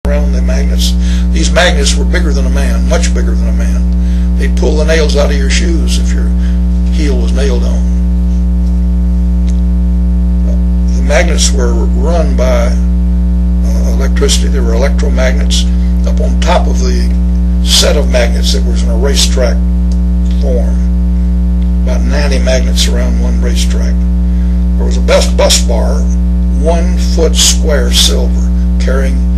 around the magnets. These magnets were bigger than a man, much bigger than a man. They'd pull the nails out of your shoes if your heel was nailed on. The magnets were run by electricity. They were electromagnets up on top of the set of magnets that was in a racetrack form. About 90 magnets around one racetrack. There was a bus bar, 1 foot square silver, carrying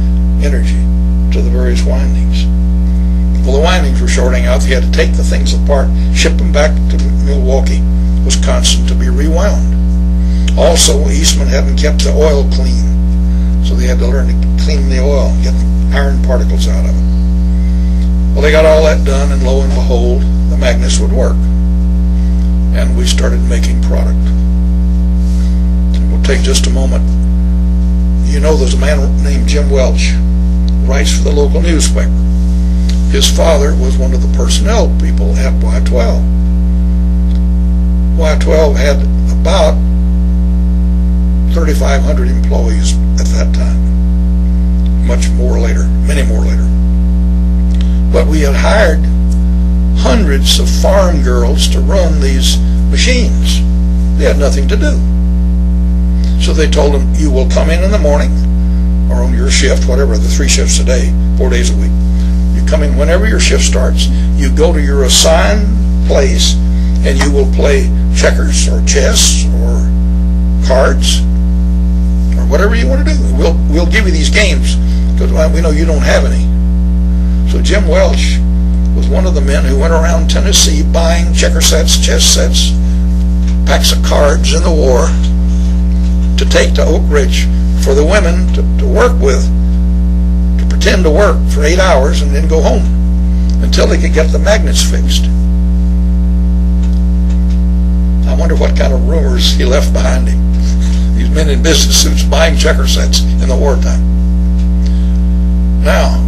energy to the various windings. Well, the windings were shorting out. They had to take the things apart, ship them back to Milwaukee, Wisconsin to be rewound. Also, Eastman hadn't kept the oil clean, so they had to learn to clean the oil and get iron particles out of it. Well, they got all that done, and lo and behold, the magnets would work. And we started making product. We'll take just a moment. You know there's a man named Jim Welch, writes for the local newspaper. His father was one of the personnel people at Y12. Y12 had about 3,500 employees at that time. Much more later, many more later. But we had hired hundreds of farm girls to run these machines. They had nothing to do. So they told them, you will come in the morning, or on your shift, whatever, the 3 shifts a day, 4 days a week. You come in whenever your shift starts, you go to your assigned place, and you will play checkers or chess or cards or whatever you want to do. We'll give you these games because we know you don't have any. So Jim Welch was one of the men who went around Tennessee buying checker sets, chess sets, packs of cards in the war to take to Oak Ridge for the women to work with, to pretend to work for 8 hours and then go home until they could get the magnets fixed. I wonder what kind of rumors he left behind him. These men in business suits buying checker sets in the wartime. Now,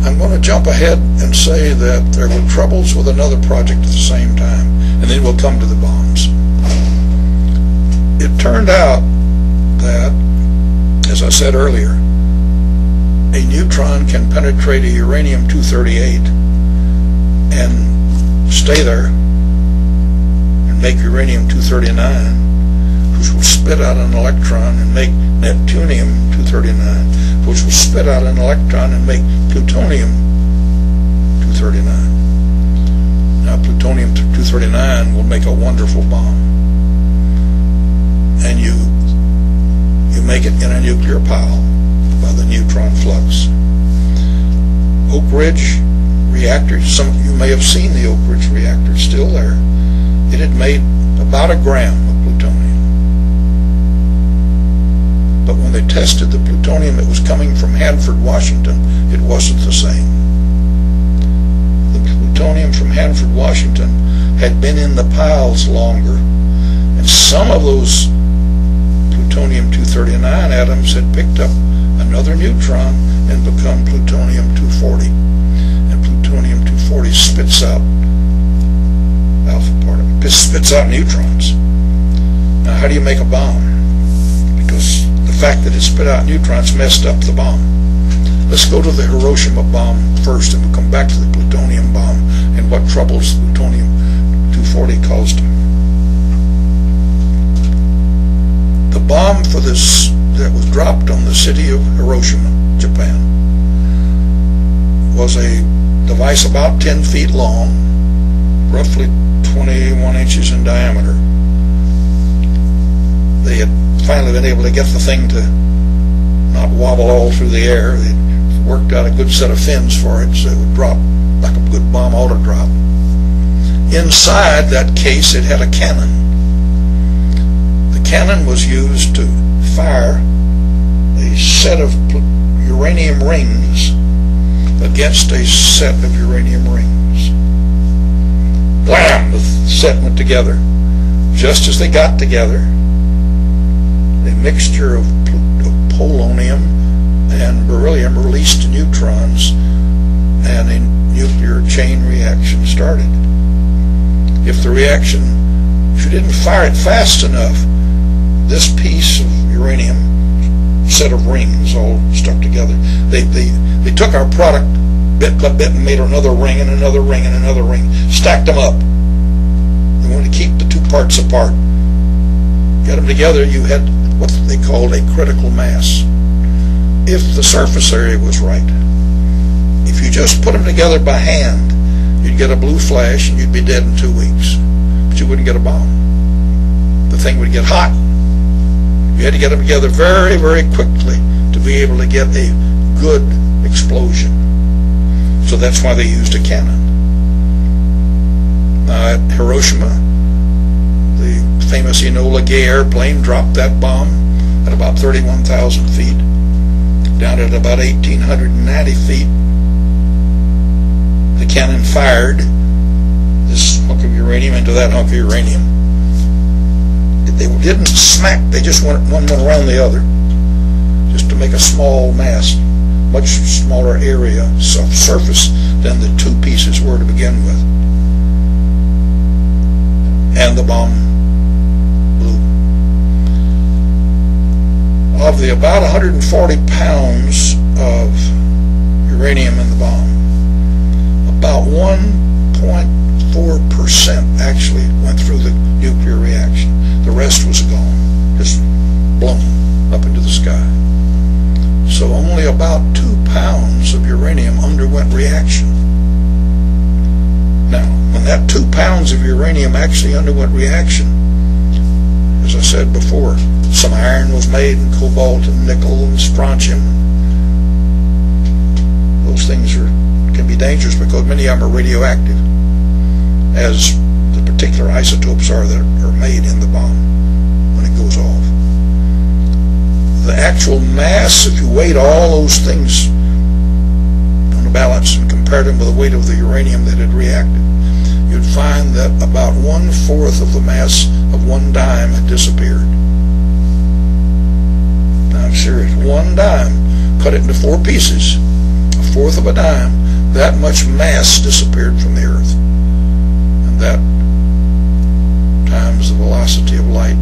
I'm going to jump ahead and say that there were troubles with another project at the same time, and then we'll come to the bombs. It turned out that, as I said earlier, a neutron can penetrate a uranium-238 and stay there and make uranium-239, which will spit out an electron and make neptunium-239, which will spit out an electron and make plutonium-239. Now, plutonium-239 will make a wonderful bomb. And you make it in a nuclear pile by the neutron flux. Oak Ridge reactor, some of you may have seen the Oak Ridge reactor, it's still there. It had made about 1 gram of plutonium. But when they tested the plutonium that was coming from Hanford, Washington, it wasn't the same. The plutonium from Hanford, Washington had been in the piles longer, and some of those plutonium-239 atoms had picked up another neutron and become plutonium-240. And plutonium-240 spits out alpha particles, spits out neutrons. Now, how do you make a bomb? Because the fact that it spit out neutrons messed up the bomb. Let's go to the Hiroshima bomb first, and we'll come back to the plutonium bomb and what troubles plutonium-240 caused them. The bomb for this that was dropped on the city of Hiroshima, Japan, was a device about 10 feet long, roughly 21 inches in diameter. They had finally been able to get the thing to not wobble all through the air. They'd worked out a good set of fins for it so it would drop like a good bomb ought to drop. Inside that case it had a cannon. The cannon was used to fire a set of uranium rings against a set of uranium rings. Blam! The set went together. Just as they got together, a mixture of polonium and beryllium released neutrons, and a nuclear chain reaction started. If the reaction, if you didn't fire it fast enough, this piece of uranium, set of rings all stuck together, They took our product bit by bit and made another ring and another ring and another ring, stacked them up. They wanted to keep the two parts apart. Get them together, you had what they called a critical mass. If the surface area was right. If you just put them together by hand, you'd get a blue flash and you'd be dead in 2 weeks. But you wouldn't get a bomb. The thing would get hot. You had to get them together very, very quickly to be able to get a good explosion. So that's why they used a cannon. At Hiroshima, the famous Enola Gay airplane dropped that bomb at about 31,000 feet. Down at about 1,890 feet, the cannon fired this hunk of uranium into that hunk of uranium. They didn't smack, they just went one around the other, just to make a small mass, much smaller area of surface than the two pieces were to begin with. And the bomb blew. Of the about 140 pounds of uranium in the bomb, about 1.4% actually went through the nuclear reaction. The rest was gone, just blown up into the sky. So only about 2 pounds of uranium underwent reaction. Now, when that 2 pounds of uranium actually underwent reaction, as I said before, some iron was made, and cobalt and nickel and strontium. Those things can be dangerous because many of them are radioactive, as the particular isotopes are that are made in the bomb when it goes off. The actual mass, if you weighed all those things on a balance and compared them with the weight of the uranium that had reacted, you'd find that about 1/4 of the mass of one dime had disappeared. Now I'm serious. One dime, cut it into 4 pieces, 1/4 of a dime, that much mass disappeared from the earth. And that times the velocity of light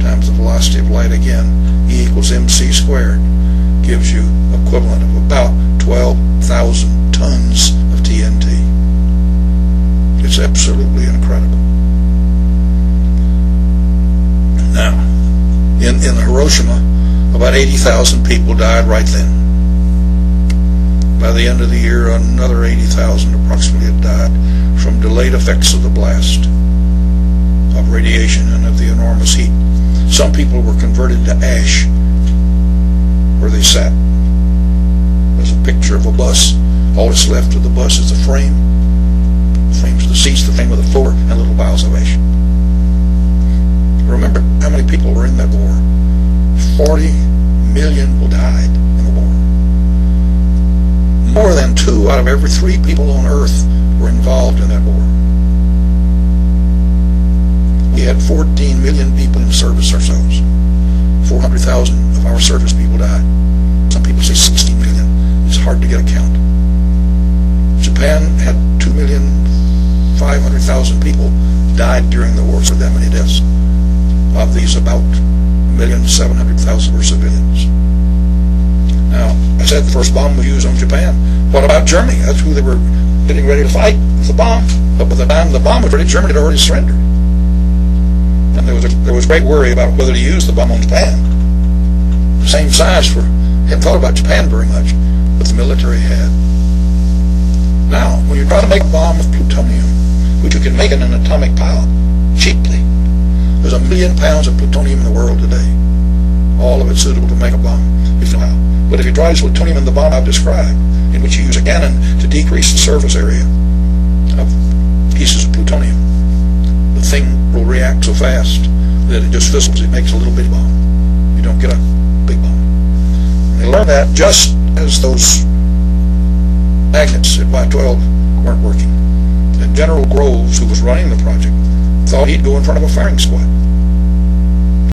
times the velocity of light again, E equals mc squared, gives you equivalent of about 12,000 tons of TNT. It's absolutely incredible. Now, in Hiroshima, about 80,000 people died right then. By the end of the year, another 80,000 approximately had died from delayed effects of the blast, of radiation and of the enormous heat. Some people were converted to ash where they sat. There's a picture of a bus. All that's left of the bus is the frame. The frame's the seats, the frame of the floor, and little piles of ash. Remember how many people were in that war. 40 million people died in the war. More than 2 out of every 3 people on Earth were involved in that war. We had 14 million people in service ourselves. 400,000 of our service people died. Some people say 16 million. It's hard to get a count. Japan had 2,500,000 people died during the war, so that many deaths. Of these, about 1,700,000 were civilians. Now, I said the first bomb was used on Japan. What about Germany? That's who they were getting ready to fight with the bomb. But by the time the bomb was ready, Germany had already surrendered. And there was great worry about whether to use the bomb on Japan. The same size for, hadn't thought about Japan very much, but the military had. Now, when you try to make a bomb with plutonium, which you can make in an atomic pile cheaply, there's 1 million pounds of plutonium in the world today. All of it suitable to make a bomb, if you know how. But if you try to use plutonium in the bomb I've described, in which you use a cannon to decrease the surface area of pieces of plutonium, the thing will react so fast that it just fizzles. It makes a little bitty bomb. You don't get a big bomb. And they learned that just as those magnets at Y12 weren't working. And General Groves, who was running the project, thought he'd go in front of a firing squad.